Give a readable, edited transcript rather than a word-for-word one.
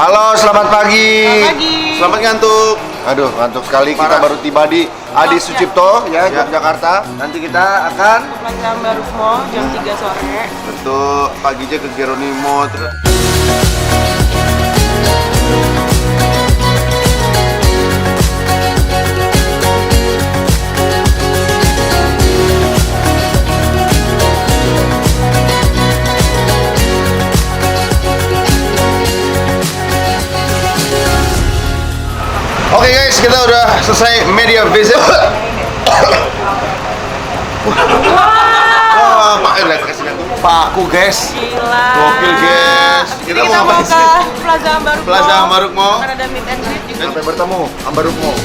Halo, selamat pagi. Selamat pagi. Selamat ngantuk. Aduh, ngantuk sekali. Kita baru tiba di Adi Sucipto, ya, Yogyakarta. Nanti kita akan Plaza Ambaruk Mall jam 3 sore. bentuk pagi aja ke Geronimo. Oke guys, kita udah selesai media visit. Wah, Pak, lihat kasih lihat. Pakku guys. Gila. Gokil guys. Kita mau ngapain ke sih? Plaza Ambaruk Mall. Plaza Ambaruk Mall. Akan ada meet and greet juga. Sampai bertemu Ambaruk Mall.